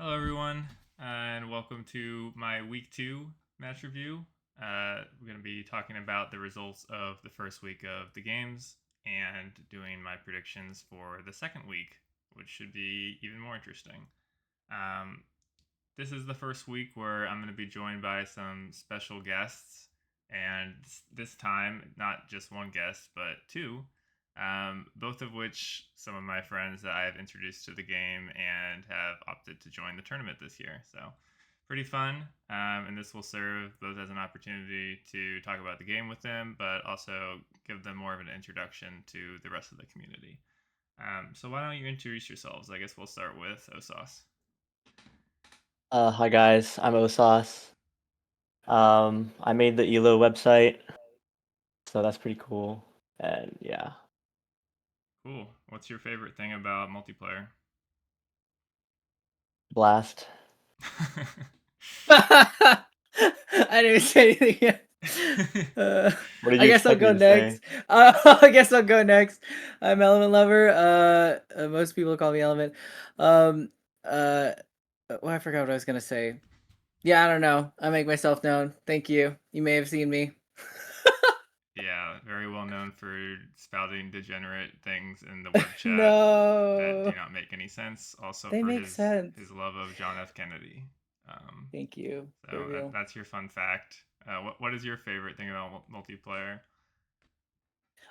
Hello, everyone, and welcome to my week two match review. We're going to be talking about the results of the first week of the games and doing my predictions for the second week, which should be even more interesting. Um, this is the first week where I'm going to be joined by some special guests, and this time, not just one guest, but two, both of which some of my friends that I have introduced to the game and have opted to join the tournament this year. So, pretty fun, and this will serve both as an opportunity to talk about the game with them, but also give them more of an introduction to the rest of the community. So, why don't you introduce yourselves? I guess we'll start with ohSauce. Hi guys, I'm ohSauce. I made the ELO website, so that's pretty cool. And yeah, Cool. What's your favorite thing about multiplayer? blast. I didn't even say anything yet. Uh, What did I you guess I'll expect me go to say? next. I guess I'll go next. I'm Elementlover. Most people call me Element. Um, uh, I forgot what I was gonna say. Yeah, I don't know. I make myself known. Thank you. You may have seen me. Yeah, very well known for spouting degenerate things in the web chat that do No, not make any sense. Also they for make sense. his love of John F. Kennedy. Um, Thank you. They're so real. that's your fun fact. What is your favorite thing about multiplayer?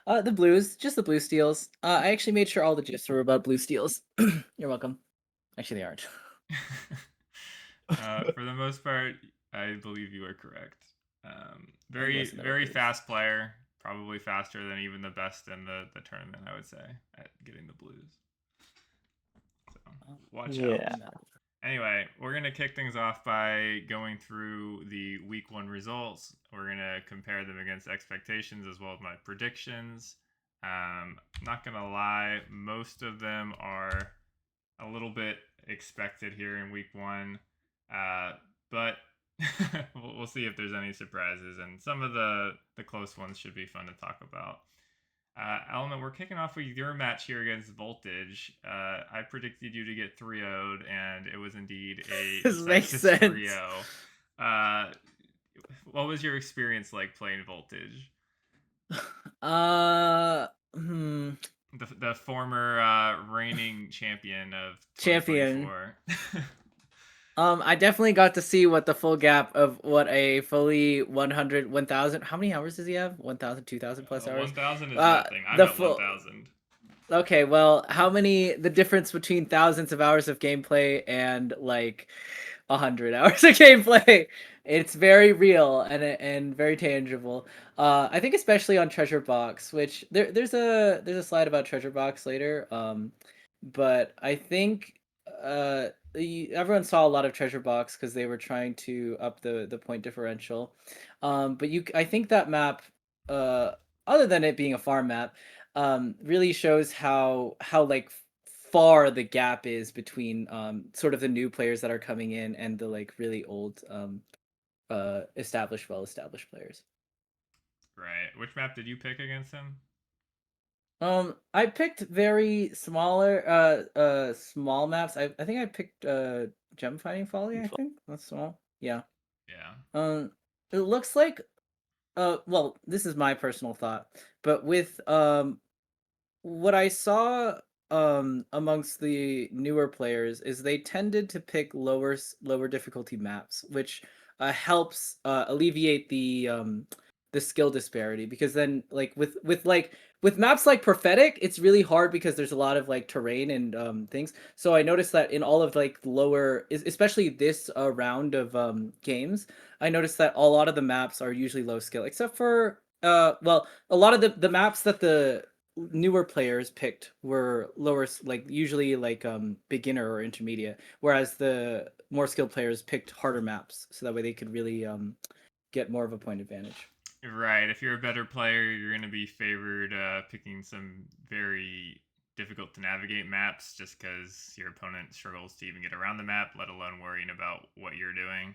The blues, just the blue steals. I actually made sure all the gifs were about blue steals. You're welcome. Actually, they aren't. For the most part, I believe you are correct. It Very wasn't about very blues. fast player, probably faster than even the best in the tournament. I would say at getting the blues. So watch out. Yeah. Anyway, we're going to kick things off by going through the week one results. We're going to compare them against expectations as well as my predictions. Not going to lie, most of them are a little bit expected here in week one. But we'll see if there's any surprises. And some of the close ones should be fun to talk about. Element, we're kicking off with your match here against Voltage. I predicted you to get 3 0'd, and it was indeed a This makes decisive 3 sense. 0. Uh, what was your experience like playing Voltage? Uh, hmm. The former reigning champion of Champion. 2024. I definitely got to see what the full gap of what a fully 100, 1,000. How many hours does he have? 1,000, 2,000 plus hours. 1,000 is nothing. I'm The at full. 1,000. Okay, well, how many? The difference between thousands of hours of gameplay and like 100 hours of gameplay. It's very real and very tangible. I think especially on Treasure Box, which there's a slide about Treasure Box later. But I think everyone saw a lot of Treasure Box because they were trying to up the point differential. But I think that map, uh, other than it being a farm map, really shows how like far the gap is between sort of the new players that are coming in and the like really old well established players. Right. Which map did you pick against him? I picked very smaller small maps. I think I picked Gem Fighting Folly, I think. That's small. Yeah. Yeah. Um it looks like well, this is my personal thought, but with what I saw amongst the newer players is they tended to pick lower difficulty maps, which helps alleviate the skill disparity, because then like with maps like Prophetic, it's really hard because there's a lot of like terrain and things. So I noticed that in all of like lower especially this round of games, I noticed that a lot of the maps are usually low skill except for well, a lot of the maps that the newer players picked were like usually like beginner or intermediate, whereas the more skilled players picked harder maps so that way they could really get more of a point advantage. Right. If you're a better player, you're going to be favored picking some very difficult to navigate maps just because your opponent struggles to even get around the map, let alone worrying about what you're doing.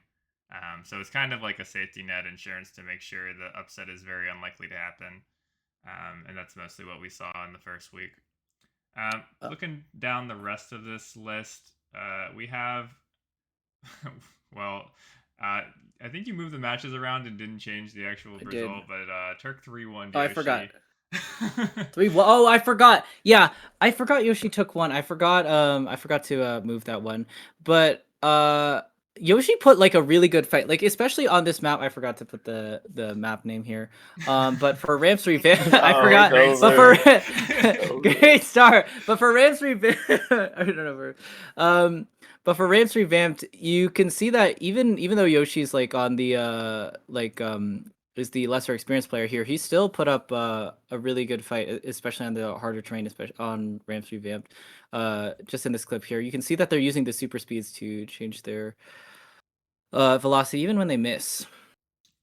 So it's kind of like a safety net insurance to make sure the upset is very unlikely to happen. And that's mostly what we saw in the first week. Uh, Looking down the rest of this list, we have Well, I think you moved the matches around and didn't change the actual I did. result, but Turk 3-1 Oh, I Yoshi. forgot. 3. Oh, I forgot. Yeah, I forgot Yoshi took one. I forgot. I forgot to move that one. But Yoshi put like a really good fight. Like especially on this map. I forgot to put the map name here. But for Ramps Revamp, I Oh, forgot. it's But over. for great start. But for Ramps Revamp, I don't know. But for Ramps Revamped, you can see that even though Yoshi's like on the is the lesser experienced player here, he still put up a really good fight, especially on the harder terrain, especially on Ramps Revamped. Just in this clip here, you can see that they're using the super speeds to change their velocity even when they miss.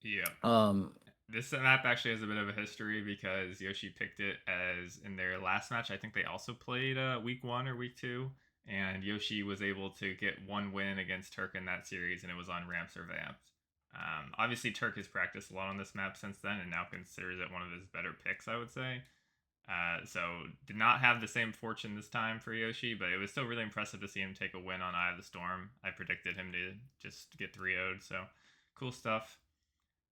Yeah. Um, This map actually has a bit of a history because Yoshi picked it as in their last match. I think they also played week 1 or week 2, and Yoshi was able to get one win against Turk in that series, and it was on Ramps Revamped. Obviously, Turk has practiced a lot on this map since then, and now considers it one of his better picks, I would say. So did not have the same fortune this time for Yoshi, but it was still really impressive to see him take a win on Eye of the Storm. I predicted him to just get 3-0'd, so cool stuff.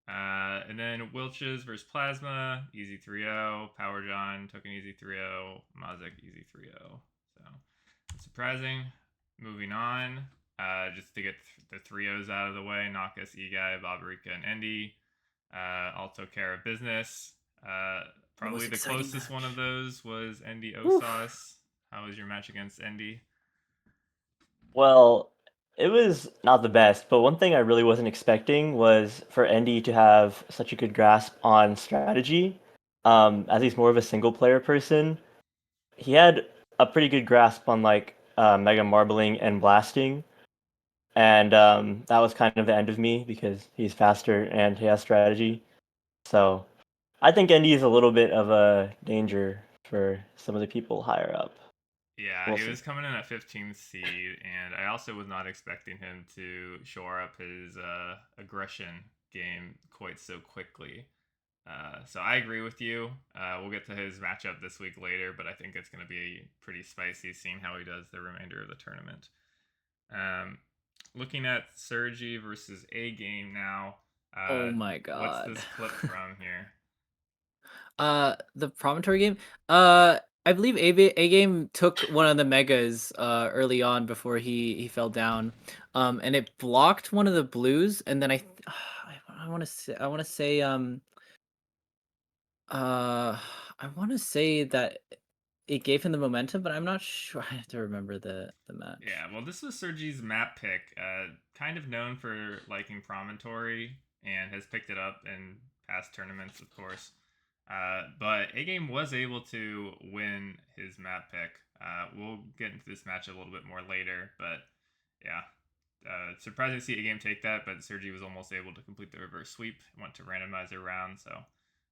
And then Wilches versus Plasma, easy 3-0. Power John took an easy 3-0. Mazik, easy 3-0. So, surprising. Moving on, just to get the 3-0s out of the way, Nakas, Eguy, Babarika, and Endy all took care of business. Probably the closest one of those was Endy ohSauce. How was your match against Endy? Well, it was not the best, but one thing I really wasn't expecting was for Endy to have such a good grasp on strategy. As he's more of a single player person, he had a pretty good grasp on like mega marbling and blasting, and that was kind of the end of me because he's faster and he has strategy. So I think Endy is a little bit of a danger for some of the people higher up. Yeah, We'll he see. was coming in at 15th seed, and I also was not expecting him to shore up his aggression game quite so quickly. So I agree with you. We'll get to his matchup this week later, but I think it's going to be pretty spicy seeing how he does the remainder of the tournament. Looking at Sergi versus A Game now. oh my What's god. this clip from here? The promontory game. I believe A game took one of the megas early on before he fell down, and it blocked one of the blues, and then I want to say I want to say that it gave him the momentum, but I'm not sure. I have to remember the match. Yeah, well, this was Sergi's map pick. Kind of known for liking Promontory and has picked it up in past tournaments, of course. But A Game was able to win his map pick. We'll get into this match a little bit more later, but yeah. Surprising to see A Game take that, but Sergi was almost able to complete the reverse sweep. Went to randomizer round, so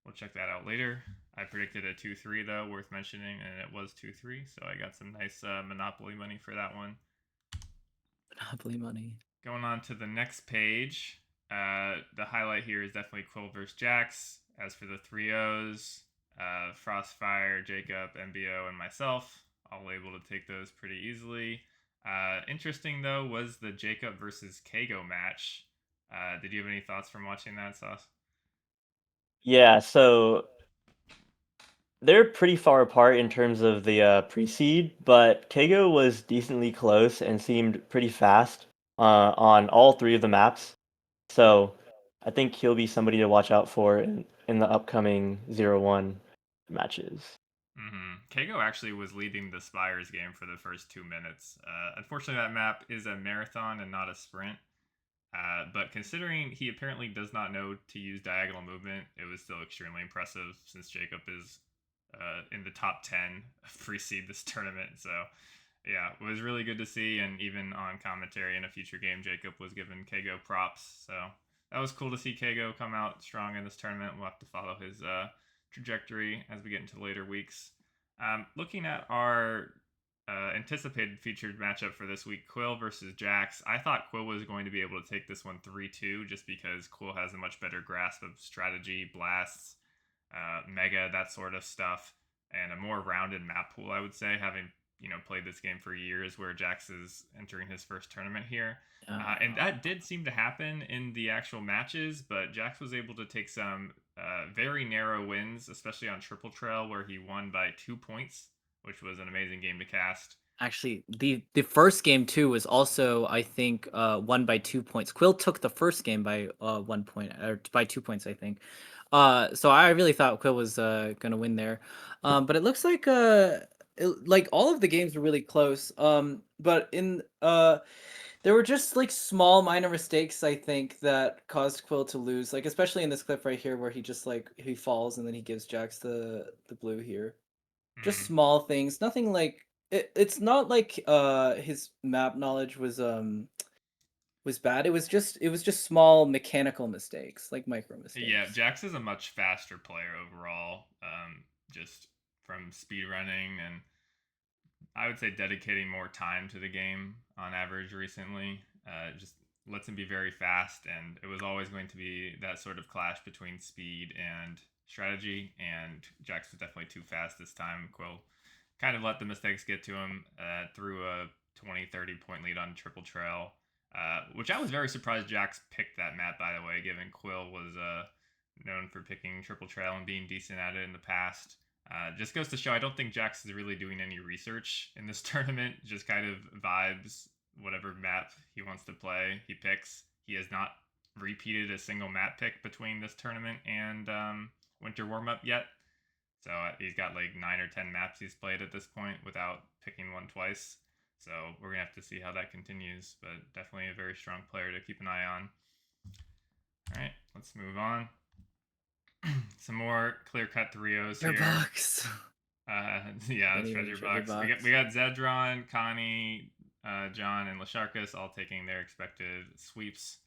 we'll check that out later. I predicted a 2-3 though, worth mentioning, and it was 2-3, so I got some nice Monopoly money for that one. Monopoly money. Going on to the next page, the highlight here is definitely Quill versus Jax. As for the 3-0s, Frostfire, Jacob, MBO, and myself, all able to take those pretty easily. Interesting though was the Jacob versus Kago match. Did you have any thoughts from watching that, Sauce? Yeah, so they're pretty far apart in terms of the pre-seed, but Kago was decently close and seemed pretty fast on all 3 of the maps. So I think he'll be somebody to watch out for in the upcoming 0-1 matches. Kago actually was leading the Spires game for the first 2 minutes. Unfortunately, that map is a marathon and not a sprint. But considering he apparently does not know to use diagonal movement, it was still extremely impressive since Jacob is in the top 10 pre-seed this tournament. So, yeah, it was really good to see. And even on commentary in a future game, Jacob was giving Kago props. So that was cool to see Kago come out strong in this tournament. We'll have to follow his trajectory as we get into later weeks. Looking at our anticipated featured matchup for this week, Quill versus Jax. I thought Quill was going to be able to take this one 3-2 just because Quill has a much better grasp of strategy, blasts, mega, that sort of stuff, and a more rounded map pool, I would say, having played this game for years, where Jax is entering his first tournament here. Oh. And that did seem to happen in the actual matches, but Jax was able to take some very narrow wins, especially on Triple Trail, where he won by 2 points, which was an amazing game to cast. Actually, the first game too was also, I think, won by 2 points. Quill took the first game by 1 point, or by 2 points, I think. So I really thought Quill was gonna win there. But it looks like like all of the games were really close. But in there were just like small minor mistakes, I think, that caused Quill to lose. Like especially in this clip right here where he just like he falls and then he gives Jax the blue here. Just small things, nothing like it's not like his map knowledge was bad. It was just small mechanical mistakes, like micro mistakes. Yeah, Jax is a much faster player overall, just from speed running, and I would say dedicating more time to the game on average recently. Just lets him be very fast, and it was always going to be that sort of clash between speed and strategy, and Jax was definitely too fast this time. Quill kind of let the mistakes get to him, through a 20-30 point lead on Triple Trail, which I was very surprised Jax picked that map, by the way, given Quill was known for picking Triple Trail and being decent at it in the past. Just goes to show I don't think Jax is really doing any research in this tournament. Just kind of vibes whatever map he wants to play, he picks. He has not repeated a single map pick between this tournament and Winter Warm-Up yet. So he's got like 9 or 10 maps he's played at this point without picking one twice. So we're going to have to see how that continues, but definitely a very strong player to keep an eye on. All right, let's move on. Some more clear-cut trios here. Box. Yeah, treasure box. We got Zedron, Connie, John, and Lasharkus all taking their expected sweeps.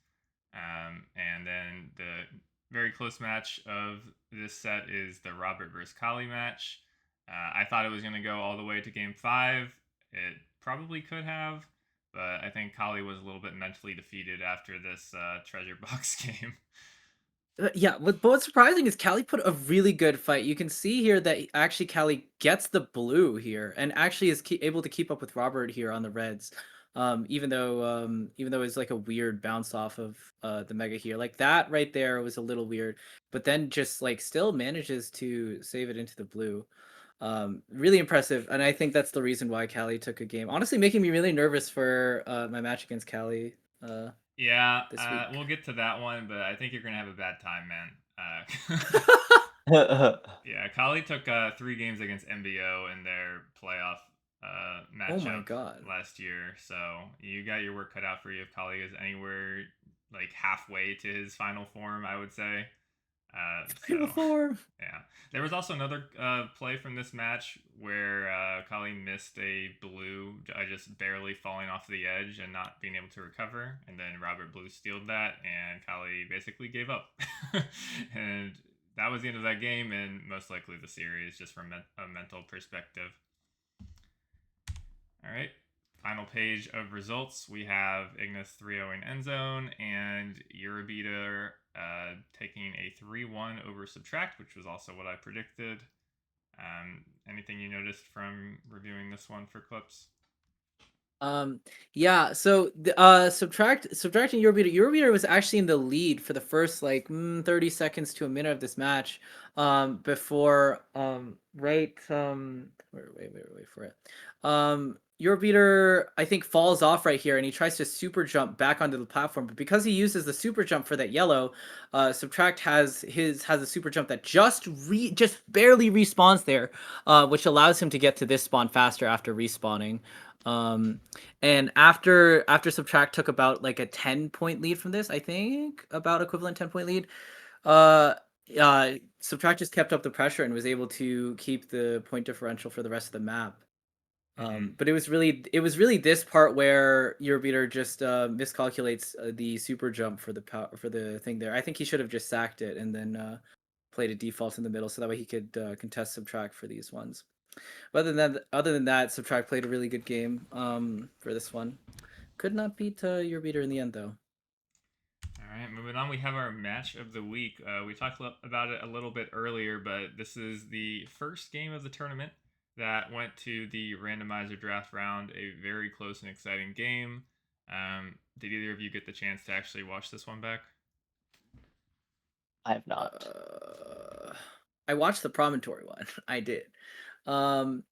And then the very close match of this set is the Robert versus Kali match. I thought it was going to go all the way to game 5. It probably could have, but I think Kali was a little bit mentally defeated after this treasure box game. Yeah, but what's surprising is Callie put a really good fight. You can see here that actually Callie gets the blue here and actually is able to keep up with Robert here on the reds. Even though it's like a weird bounce off of the mega here, like that right there was a little weird, but then just like still manages to save it into the blue. Really impressive, and I think that's the reason why Callie took a game. Honestly, making me really nervous for my match against Callie. Yeah, this week. We'll get to that one, but I think you're gonna have a bad time, man. Yeah, Kali took 3 games against MBO in their playoff matchup last year, so you got your work cut out for you if Kali is anywhere like halfway to his final form, I would say. Final form. Yeah, there was also another play from this match where Kali missed a blue, just barely falling off the edge and not being able to recover, and then Robert Blue stealed that, and Kali basically gave up. And that was the end of that game, and most likely the series, just from a mental perspective. All right, final page of results. We have Ignis 3-0 in end zone, and Eurobeater taking a 3-1 over Subtract, which was also what I predicted. Anything you noticed from reviewing this one for clips? Yeah, so subtracting Eurobeater was actually in the lead for the first like 30 seconds to a minute of this match, before wait for it. Eurobeater, I think, falls off right here and he tries to super jump back onto the platform, but because he uses the super jump for that yellow, Subtract has a super jump that just barely respawns there, which allows him to get to this spawn faster after respawning. And after Subtract took about like a 10-point lead from this, I think about equivalent 10-point lead, Subtract just kept up the pressure and was able to keep the point differential for the rest of the map. But it was really this part where Eurobeater just miscalculates the super jump for the thing there. I think he should have just sacked it and then played a default in the middle, so that way he could contest Subtract for these ones. But other than that, Subtract played a really good game for this one. Could not beat Eurobeater in the end, though. All right, moving on, we have our match of the week. We talked about it a little bit earlier, but this is the first game of the tournament that went to the randomizer draft round, a very close and exciting game. Did either of you get the chance to actually watch this one back? I have not. I watched the promontory one. I did. Um,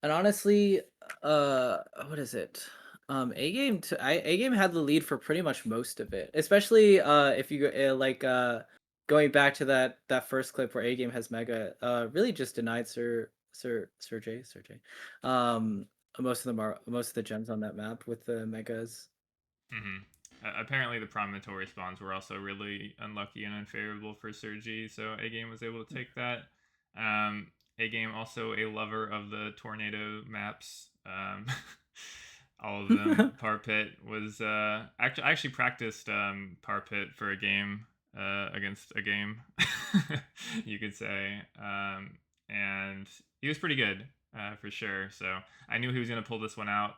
and honestly, what is it? A game had the lead for pretty much most of it, especially if you going back to that first clip where A game has Mega, really just denied Sir J, most of the gems on that map with the Megas. Apparently, the promontory spawns were also really unlucky and unfavorable for Sergi, so A game was able to take that. A game also a lover of the tornado maps. All of them. Parpit was I actually practiced Parpit for a game against a game, you could say, and he was pretty good for sure. So I knew he was going to pull this one out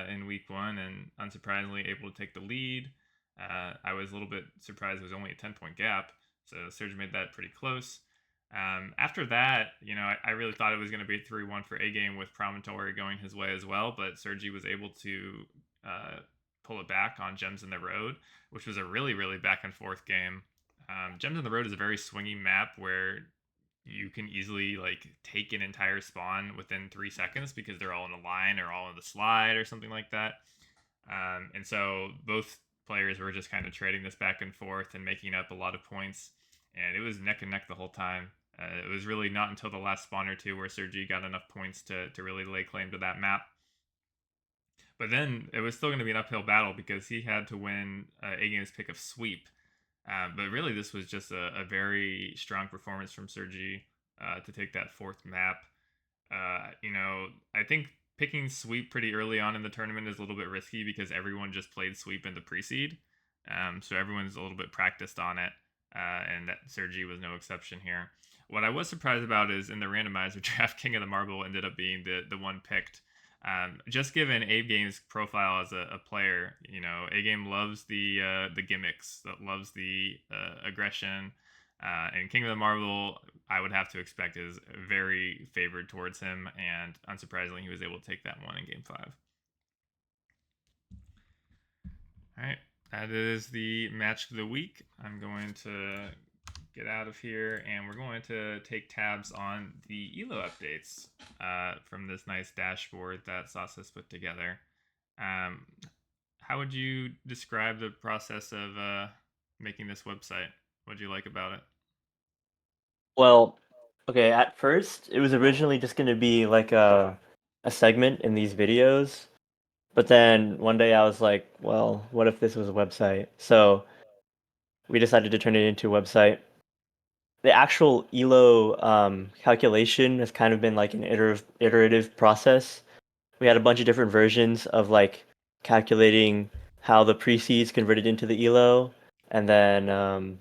in week one, and unsurprisingly able to take the lead. I was a little bit surprised it was only a 10-point gap, so Serge made that pretty close. After that, I really thought it was going to be 3-1 for A game with Promontory going his way as well, but Sergi was able to pull it back on Gems in the Road, which was a really, really back and forth game. Gems in the Road is a very swingy map where you can easily take an entire spawn within 3 seconds because they're all in a line or all in the slide or something like that. And so both players were just kind of trading this back and forth and making up a lot of points, and it was neck and neck the whole time. It was really not until the last spawn or two where Sergi got enough points to really lay claim to that map. But then it was still going to be an uphill battle because he had to win A game's pick of sweep. But really, this was just a very strong performance from Sergi to take that fourth map. I think picking sweep pretty early on in the tournament is a little bit risky because everyone just played sweep in the pre-seed. So everyone's a little bit practiced on it, and that Sergi was no exception here. What I was surprised about is in the randomizer draft, King of the Marble ended up being the one picked. Just given Abe Game's profile as a player, A Game loves the gimmicks, loves the aggression, and King of the Marble, I would have to expect, is very favored towards him, and unsurprisingly, he was able to take that one in Game 5. All right, that is the match of the week. I'm going to get out of here, and we're going to take tabs on the ELO updates from this nice dashboard that sauce has put together. How would you describe the process of making this website? What do you like about it? Well, okay, at first it was originally just going to be like a segment in these videos, but then one day I was like, well, what if this was a website? So we decided to turn it into a website. The actual ELO calculation has kind of been like an iterative process. We had a bunch of different versions of calculating how the pre-seeds converted into the ELO, and then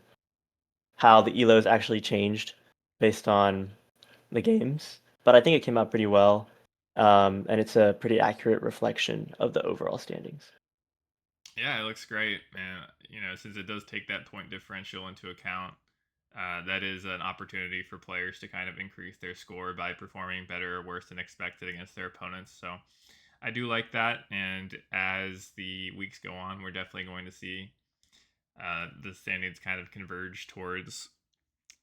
how the ELOs actually changed based on the games. But I think it came out pretty well, and it's a pretty accurate reflection of the overall standings. Yeah, it looks great, man. Since it does take that point differential into account, that is an opportunity for players to kind of increase their score by performing better or worse than expected against their opponents. So I do like that. And as the weeks go on, we're definitely going to see the standings kind of converge towards,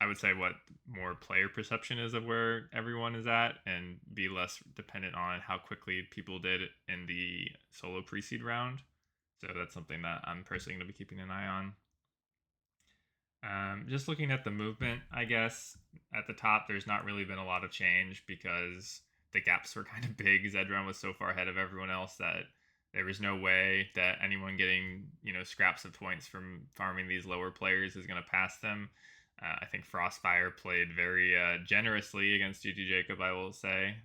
I would say, what more player perception is of where everyone is at, and be less dependent on how quickly people did in the solo pre-seed round. So that's something that I'm personally going to be keeping an eye on. Just looking at the movement, I guess at the top, there's not really been a lot of change because the gaps were kind of big. Zedron was so far ahead of everyone else that there was no way that anyone getting scraps of points from farming these lower players is going to pass them. I think Frostfire played very generously against GG Jacob, I will say.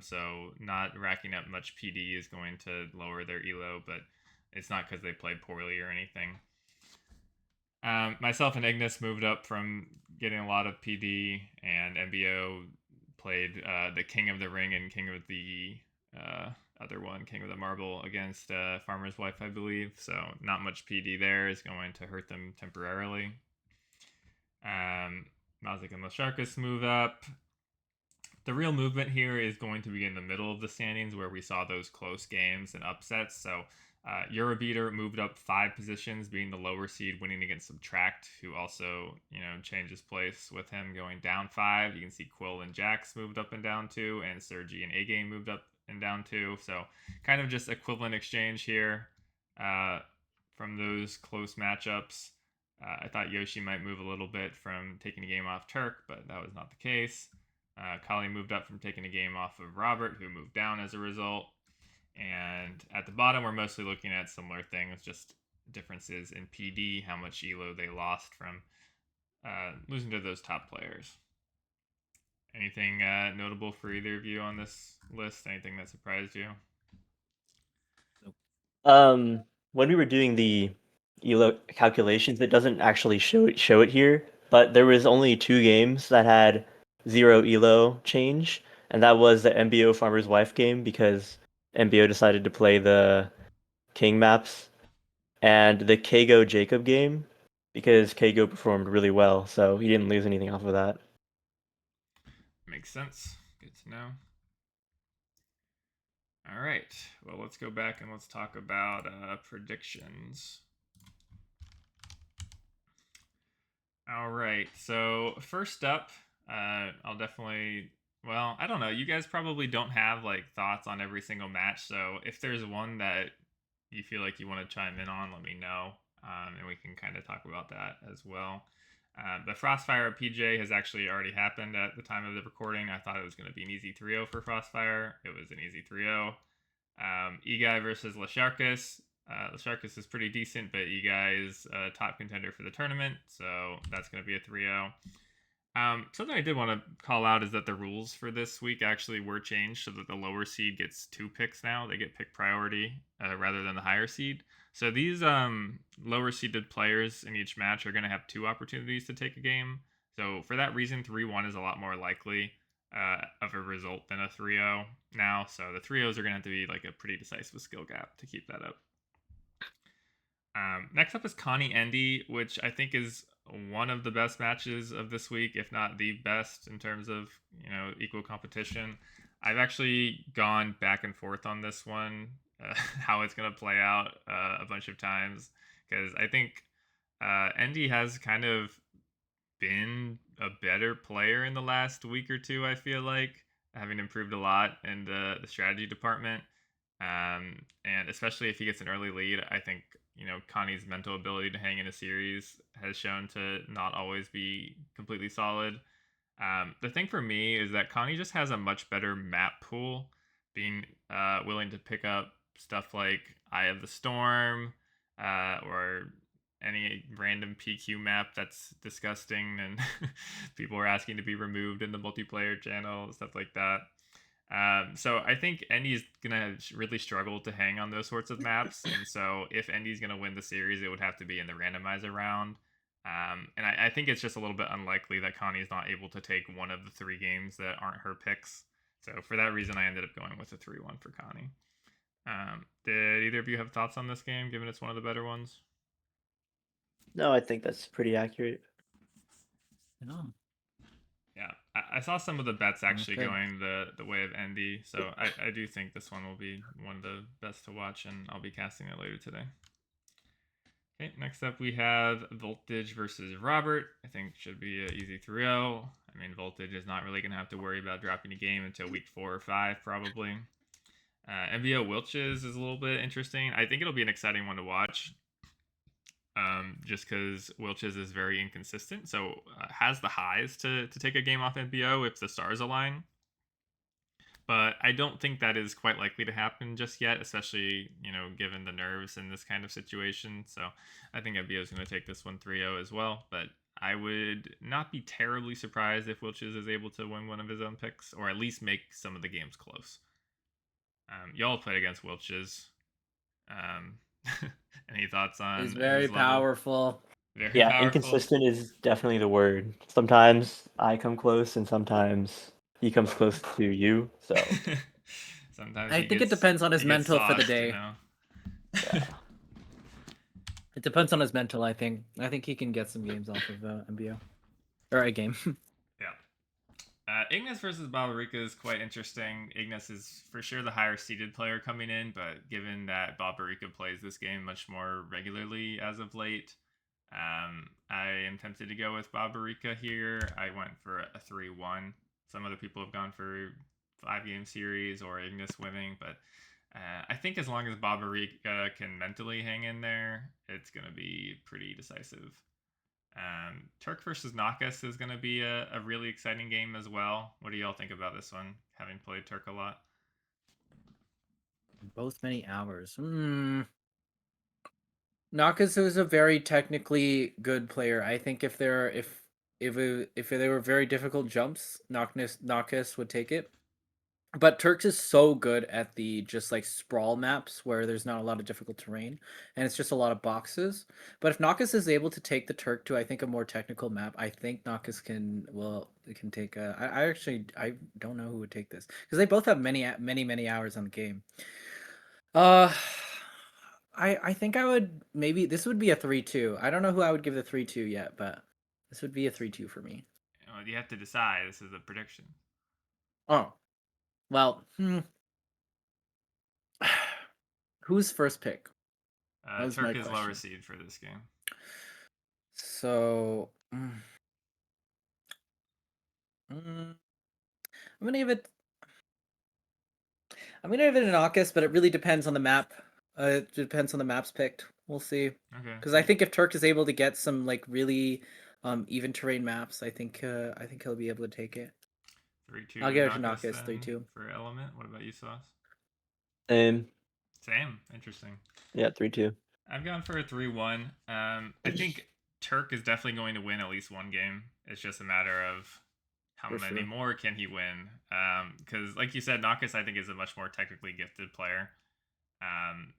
So not racking up much PD is going to lower their elo, but it's not because they played poorly or anything. Myself and Ignis moved up from getting a lot of PD, and MBO played the King of the Ring and King of the other one, King of the Marble, against Farmer's Wife, I believe. So not much PD there is going to hurt them temporarily. Mazik and Lasharkus move up. The real movement here is going to be in the middle of the standings where we saw those close games and upsets. So Eurobeater moved up 5 positions, being the lower seed, winning against Subtract, who also, changed his place with him going down 5. You can see Quill and Jax moved up and down 2, and Sergi and A-Game moved up and down 2. So kind of just equivalent exchange here from those close matchups. I thought Yoshi might move a little bit from taking a game off Turk, but that was not the case. Kali moved up from taking a game off of Robert, who moved down as a result. And at the bottom, we're mostly looking at similar things, just differences in PD, how much elo they lost from losing to those top players. Anything notable for either of you on this list? Anything that surprised you? When we were doing the elo calculations, it doesn't actually show it here, but there was only 2 games that had 0 elo change, and that was the MBO Farmer's Wife game because MBO decided to play the King maps, and the Kago Jacob game because Kago performed really well, so he didn't lose anything off of that. Makes sense. Good to know. All right. Well, let's go back and let's talk about predictions. All right. So first up, I'll definitely. Well, I don't know. You guys probably don't have thoughts on every single match. So if there's one that you feel like you want to chime in on, let me know, and we can kind of talk about that as well. The Frostfire PJ has actually already happened at the time of the recording. I thought it was going to be an easy 3-0 for Frostfire. It was an easy 3-0. Eguy versus Lasharkus. Lasharkus is pretty decent, but Eguy is a top contender for the tournament, so that's going to be a 3-0. Something I did want to call out is that the rules for this week actually were changed so that the lower seed gets 2 picks now. They get pick priority rather than the higher seed. So these lower seeded players in each match are going to have 2 opportunities to take a game. So for that reason, 3-1 is a lot more likely of a result than a 3-0 now. So the 3-0s are going to have to be a pretty decisive skill gap to keep that up. Next up is Connie Endy, which I think is one of the best matches of this week, if not the best in terms of equal competition. I've actually gone back and forth on this one, how it's going to play out a bunch of times, because I think Endy has kind of been a better player in the last week or 2. I feel like having improved a lot in the strategy department, and especially if he gets an early lead, I think Connie's mental ability to hang in a series has shown to not always be completely solid. The thing for me is that Connie just has a much better map pool, being willing to pick up stuff like Eye of the Storm or any random PQ map that's disgusting and people are asking to be removed in the multiplayer channel, stuff like that. So I think Endy's gonna really struggle to hang on those sorts of maps, and so if Endy's gonna win the series, it would have to be in the randomizer round. And I think it's just a little bit unlikely that Connie's not able to take one of the 3 games that aren't her picks. So for that reason, I ended up going with a 3-1 for Connie. Did either of you have thoughts on this game, given it's one of the better ones? No, I think that's pretty accurate. No. Yeah, I saw some of the bets actually going the way of Endy, so I do think this one will be one of the best to watch, and I'll be casting it later today. Okay, next up we have Voltage versus Robert. I think should be an easy 3-0. I mean, Voltage is not really going to have to worry about dropping a game until week 4 or 5, probably. MBO Wilches is a little bit interesting. I think it'll be an exciting one to watch. Just because Wilches is very inconsistent, so has the highs to take a game off MBO if the stars align. But I don't think that is quite likely to happen just yet, especially, given the nerves in this kind of situation. So I think MBO is going to take this one 3-0 as well. But I would not be terribly surprised if Wilches is able to win one of his own picks, or at least make some of the games close. Y'all played against Wilches. Any thoughts on? He's very powerful. Very powerful. Inconsistent is definitely the word. Sometimes I come close, and sometimes he comes close to you. So sometimes I think it depends on his mental for the day. Yeah. It depends on his mental. I think he can get some games off of MBO or a game. Yeah. Ignis versus Babarika is quite interesting. Ignis is for sure the higher seeded player coming in, but given that Babarika plays this game much more regularly as of late, I am tempted to go with Babarika here. I went for a 3-1. Some other people have gone for 5-game series or Ignis winning, but I think as long as Babarika can mentally hang in there, it's going to be pretty decisive. Turk versus Nakas is going to be a really exciting game as well. What do y'all think about this one, having played Turk a lot? Both many hours. Nakas is a very technically good player. I think if there were very difficult jumps, Nakas would take it. But Turks is so good at the just like sprawl maps where there's not a lot of difficult terrain and it's just a lot of boxes. But if Nakas is able to take the Turk to I think a more technical map, I think Nakas can take a. I don't know who would take this because they both have many hours on the game. Uh, I think I would maybe this would be a 3-2. I don't know who I would give the 3-2 yet, but this would be a 3-2 for me. You have to decide. This is a prediction. Oh, well, who's first pick? Turk is lower seed for this game. So I'm gonna give it. I'm gonna give it an Aukis, but it really depends on the map. It depends on the maps picked. We'll see. Okay. Because I think if Turk is able to get some like really even terrain maps, I think he'll be able to take it. 3-2. I'll give it to Aukis 3-2 for Element. What about you, Sauce? Same. Interesting. Yeah, 3-2. I've gone for a 3-1. I think Turk is definitely going to win at least one game. It's just a matter of how many more can he win. Because, like you said, Nakas, I think, is a much more technically gifted player.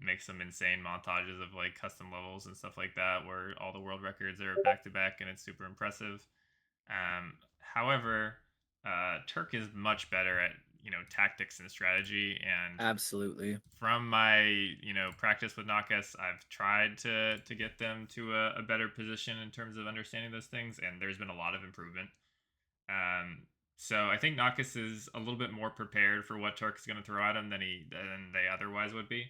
Makes some insane montages of like custom levels and stuff like that, where all the world records are back to back, and it's super impressive. However, Turk is much better at tactics and strategy, and absolutely. From my practice with Nakas, I've tried to get them to a better position in terms of understanding those things, and there's been a lot of improvement. So I think Nakas is a little bit more prepared for what Turk is going to throw at him than they otherwise would be.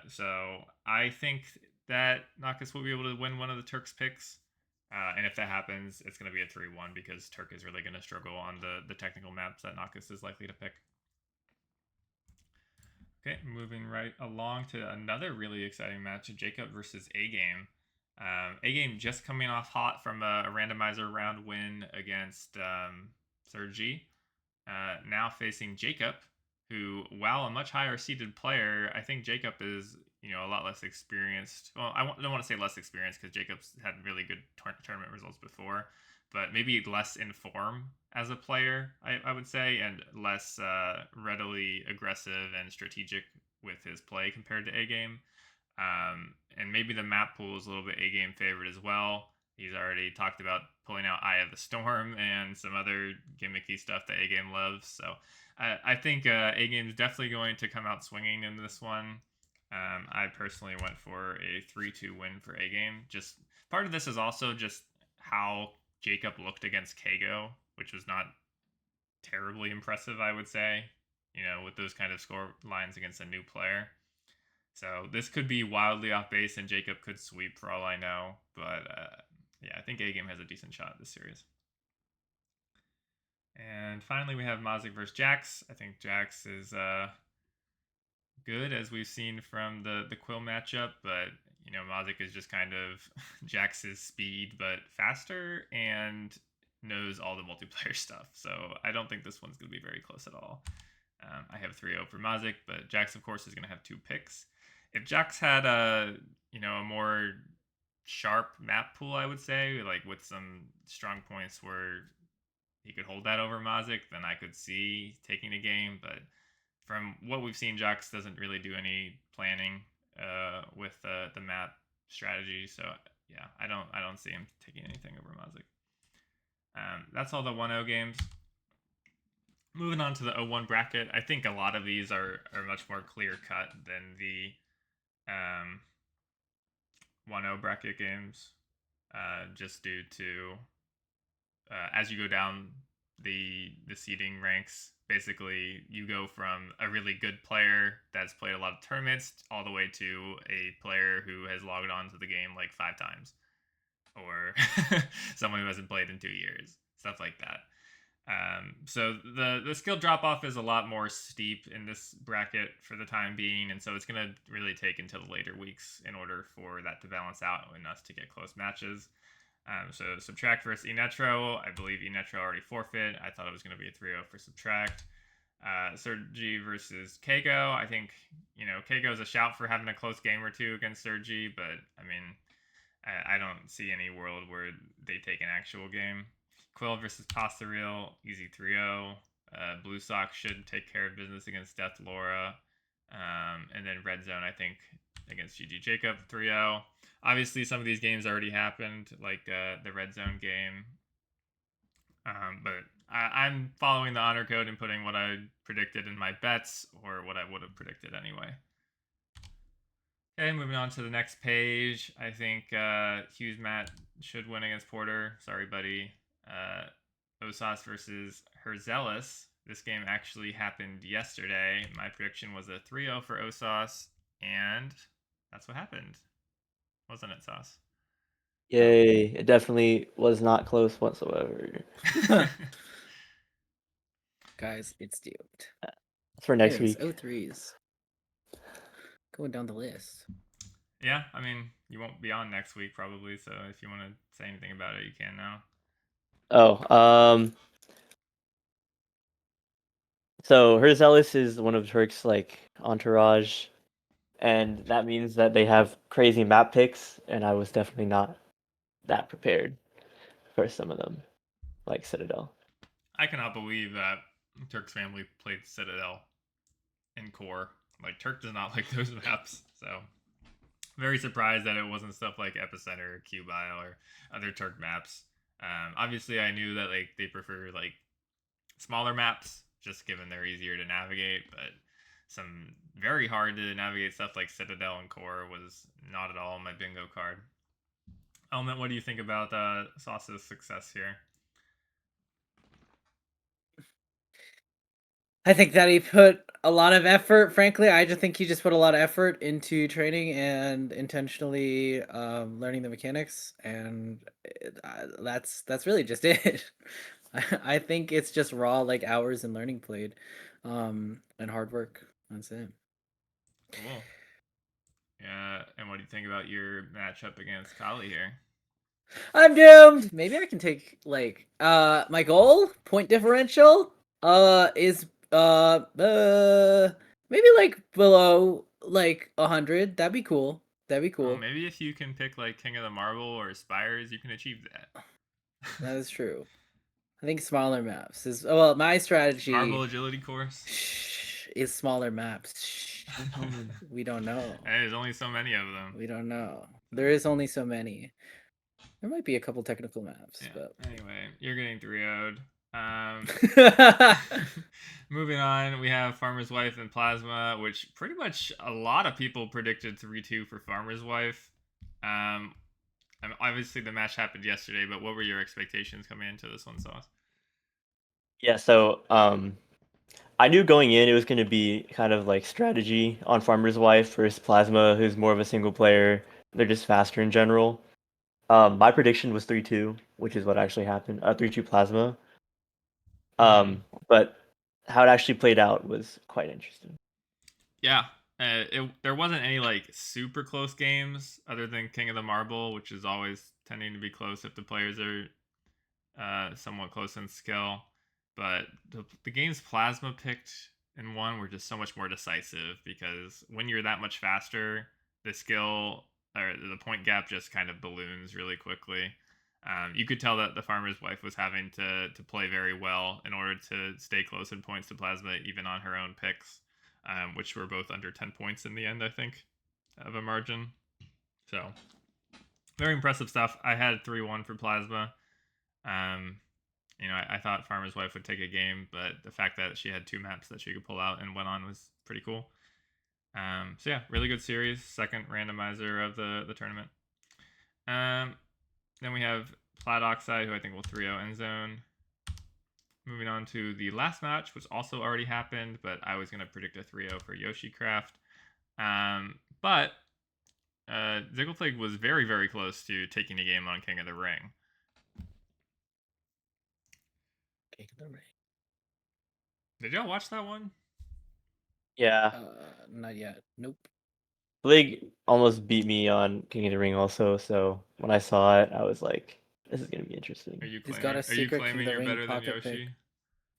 So I think that Nakas will be able to win one of the Turk's picks. And if that happens, it's going to be a 3-1 because Turk is really going to struggle on the technical maps that Nakas is likely to pick. Okay, moving right along to another really exciting match, Jacob versus A-Game. A-Game just coming off hot from a randomizer round win against Sergi. Now facing Jacob, who, while a much higher seeded player, I think Jacob is a lot less experienced. Well, I don't want to say less experienced because Jacob's had really good tournament results before, but maybe less in form as a player, I would say, and less readily aggressive and strategic with his play compared to A-Game. And maybe the map pool is a little bit A-Game favored as well. He's already talked about pulling out Eye of the Storm and some other gimmicky stuff that A-Game loves. So I think A-Game is definitely going to come out swinging in this one. I personally went for a 3-2 win for A-Game. Just part of this is also just how Jacob looked against Kago, which was not terribly impressive, I would say, with those kind of score lines against a new player. So this could be wildly off base and Jacob could sweep for all I know. But yeah, I think A-Game has a decent shot this series. And finally, we have Mazik versus Jax. I think Jax is good, as we've seen from the Quill matchup, but Mazik is just kind of Jax's speed, but faster and knows all the multiplayer stuff. So I don't think this one's going to be very close at all. I have 3-0 for Mazik, but Jax, of course, is going to have 2 picks. If Jax had a more sharp map pool, I would say, like with some strong points where he could hold that over Mazik, then I could see taking a game. But from what we've seen, Jax doesn't really do any planning with the map strategy. So yeah, I don't see him taking anything over Mazik. That's all the 1-0 games. Moving on to the 0-1 bracket, I think a lot of these are much more clear cut than the 1-0 bracket games, just due to as you go down the seeding ranks. Basically, you go from a really good player that's played a lot of tournaments all the way to a player who has logged on to the game like 5 times, or someone who hasn't played in 2 years, stuff like that. So the skill drop off is a lot more steep in this bracket for the time being, and so it's gonna really take until the later weeks in order for that to balance out and us to get close matches. So Subtract versus Enetro, I believe Enetro already forfeit. I thought it was going to be a 3-0 for Subtract. Sergi versus Keiko. I think, Keiko's a shout for having a close game or two against Sergi, but, I mean, I don't see any world where they take an actual game. Quill versus Pasta Real, easy 3-0. Blue Sox should take care of business against Death Laura. And then Red Zone, I think, against GG Jacob, 3-0. Obviously, some of these games already happened, like the Red Zone game. But I'm following the honor code and putting what I predicted in my bets, or what I would have predicted anyway. Okay, moving on to the next page. I think Hughes Matt should win against Porter. Sorry, buddy. ohSauce versus Herzelis. This game actually happened yesterday. My prediction was a 3-0 for ohSauce, and that's what happened. Wasn't it, Sauce? Yay! It definitely was not close whatsoever. Guys, it's doomed. That's for next Anyways, week. O3s. Going down the list. Yeah, I mean, you won't be on next week probably, so if you want to say anything about it, you can now. So Herzelis is one of Turk's entourage, and that means that they have crazy map picks, and I was definitely not that prepared for some of them, like Citadel. I cannot believe that Turk's family played Citadel in core. Like, Turk does not like those maps, so very surprised that it wasn't stuff like Epicenter or Cubile or other Turk maps. Obviously, I knew that they prefer smaller maps, just given they're easier to navigate, but some very hard to navigate stuff like Citadel and Core was not at all on my bingo card. Element, what do you think about Sauce's success here? I think that he put a lot of effort. Frankly, I just think he just put a lot of effort into training and intentionally learning the mechanics, and that's really just it. I think it's just raw hours and learning played, and hard work. That's it. Cool. Yeah, and what do you think about your matchup against Kali here? I'm doomed. Maybe I can take my goal point differential is maybe below 100. That'd be cool. That'd be cool. Maybe if you can pick King of the Marble or Spires, you can achieve that. That is true. I think smaller maps is my strategy. Marble agility course is smaller maps. We don't know. There's only so many of them. We don't know. There is only so many. There might be a couple technical maps, yeah. but Anyway, you're getting 3-0'd. Moving on, we have Farmer's Wife and Plasma, which pretty much a lot of people predicted 3-2 for Farmer's Wife. Obviously the match happened yesterday, but what were your expectations coming into this one, Sauce? Yeah, so I knew going in it was going to be kind of like strategy on Farmer's Wife versus Plasma, who's more of a single player. They're just faster in general. My prediction was 3-2, which is what actually happened. 3-2 Plasma. But how it actually played out was quite interesting. Yeah, there wasn't any super close games other than King of the Marble, which is always tending to be close if the players are somewhat close in skill. But the games Plasma picked and won were just so much more decisive, because when you're that much faster, the skill or the point gap just kind of balloons really quickly. You could tell that the Farmer's Wife was having to play very well in order to stay close in points to Plasma, even on her own picks, which were both under 10 points in the end, I think, of a margin. So, very impressive stuff. I had 3-1 for Plasma. I thought Farmer's Wife would take a game, but the fact that she had 2 maps that she could pull out and went on was pretty cool. So yeah, really good series. Second randomizer of the tournament. Then we have Plat Oxide, who I think will 3-0 end zone. moving on to the last match, which also already happened, but I was going to predict a 3-0 for Yoshicraft. But Ziggleflag was very, very close to taking the game on King of the Ring. King of the Ring. Did y'all watch that one? Yeah. Not yet. Nope. Flig almost beat me on King of the Ring also, so when I saw it, I was like, this is going to be interesting. Are you He's got a secret King of the you're Ring better than pocket Yoshi? pick.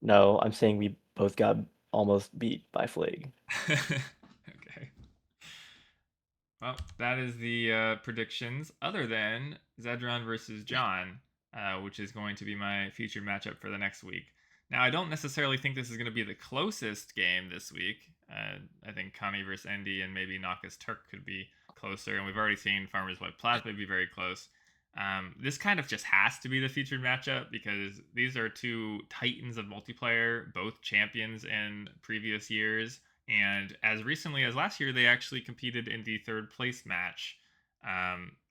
No, I'm saying we both got almost beat by Flig. Okay. Well, that is the predictions, other than Zedron versus John, which is going to be my featured matchup for the next week. Now, I don't necessarily think this is going to be the closest game this week. I think Connie versus Endy and maybe Nakas Turk could be closer, and we've already seen Farmers White Plasma be very close. This kind of just has to be the featured matchup because these are two titans of multiplayer, both champions in previous years. And as recently as last year, they actually competed in the third place match,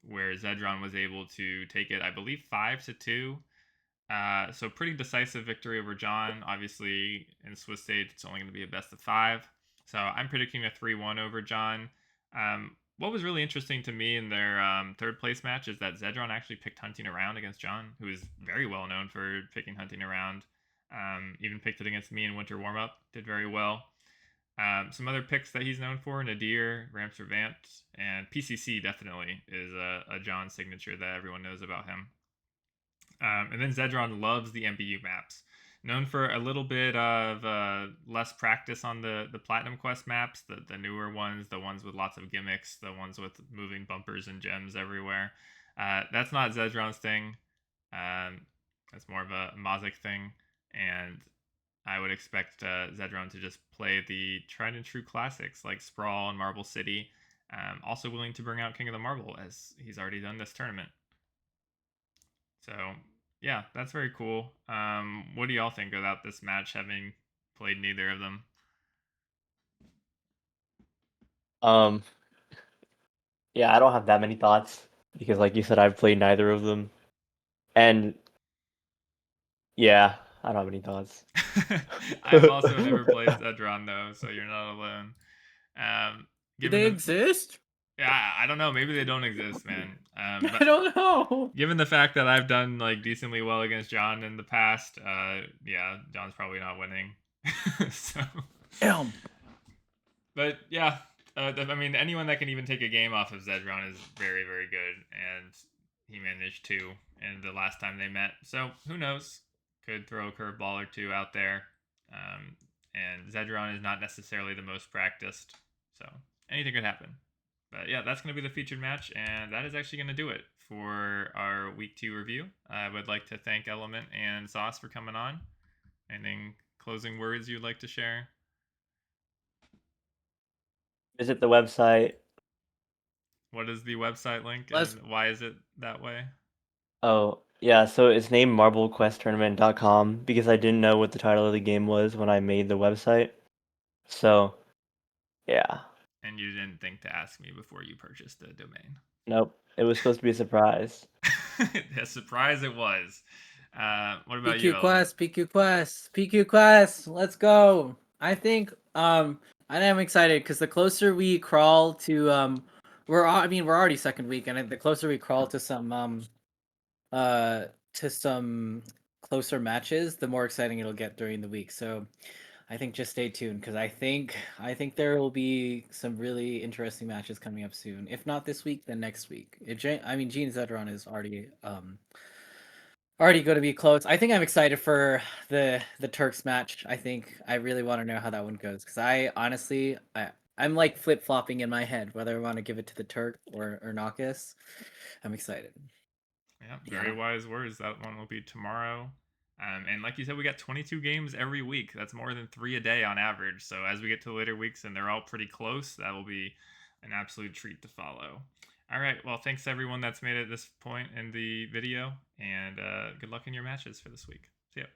where Zedron was able to take it, I believe, 5-2. So pretty decisive victory over John. Obviously, in Swiss stage, it's only going to be a best of 5. So I'm predicting a 3-1 over John. What was really interesting to me in their third place match is that Zedron actually picked Hunting Around against John, who is very well known for picking Hunting Around. Even picked it against me in Winter Warm-Up, did very well. Some other picks that he's known for: Nadir, Ramps Revamped, and PCC definitely is a John signature that everyone knows about him. And then Zedron loves the MBU maps. Known for a little bit of less practice on the Platinum Quest maps, the newer ones, the ones with lots of gimmicks, the ones with moving bumpers and gems everywhere. That's not Zedron's thing. That's more of a Mazik thing. And I would expect Zedron to just play the tried and true classics like Sprawl and Marble City. Also willing to bring out King of the Marble, as he's already done this tournament. So, yeah, that's very cool. What do y'all think about this match, having played neither of them? Yeah, I don't have that many thoughts because, like you said, I've played neither of them. And yeah, I don't have any thoughts. I've also never played Zedron, though, so you're not alone. Do they exist? Yeah, I don't know. Maybe they don't exist, man. But I don't know. given the fact that I've done like decently well against John in the past, yeah, John's probably not winning. So, Damn. but yeah, I mean, anyone that can even take a game off of Zedron is very, very good, and he managed to in the last time they met. So who knows? Could throw a curveball or two out there. And Zedron is not necessarily the most practiced, so anything could happen. But yeah, that's going to be the featured match, and that is actually going to do it for our week 2 review. I would like to thank Element and Sauce for coming on. Anything closing words you'd like to share? Visit the website. What is the website link, Let's- and why is it that way? Oh, yeah, so it's named MarbleQuestTournament.com because I didn't know what the title of the game was when I made the website. So, yeah. And you didn't think to ask me before you purchased the domain. Nope. It was supposed to be a surprise. A surprise it was. What about you, PQ Element? Quest, PQ Quest, PQ Quest. Let's go. I think I am excited because the closer we crawl to we're already second week, and the closer we crawl to some closer matches, the more exciting it'll get during the week. So I think just stay tuned because I think there will be some really interesting matches coming up soon. If not this week, then next week. Gene Zedron is already going to be close. I think I'm excited for the Turks match. I think I really want to know how that one goes because I honestly I'm like flip flopping in my head whether I want to give it to the Turk or Nakas. I'm excited. Yeah, very wise words. That one will be tomorrow. And like you said, we got 22 games every week. That's more than 3 a day on average. So as we get to later weeks and they're all pretty close, that will be an absolute treat to follow. All right. Well, thanks everyone that's made it this point in the video, and good luck in your matches for this week. See ya.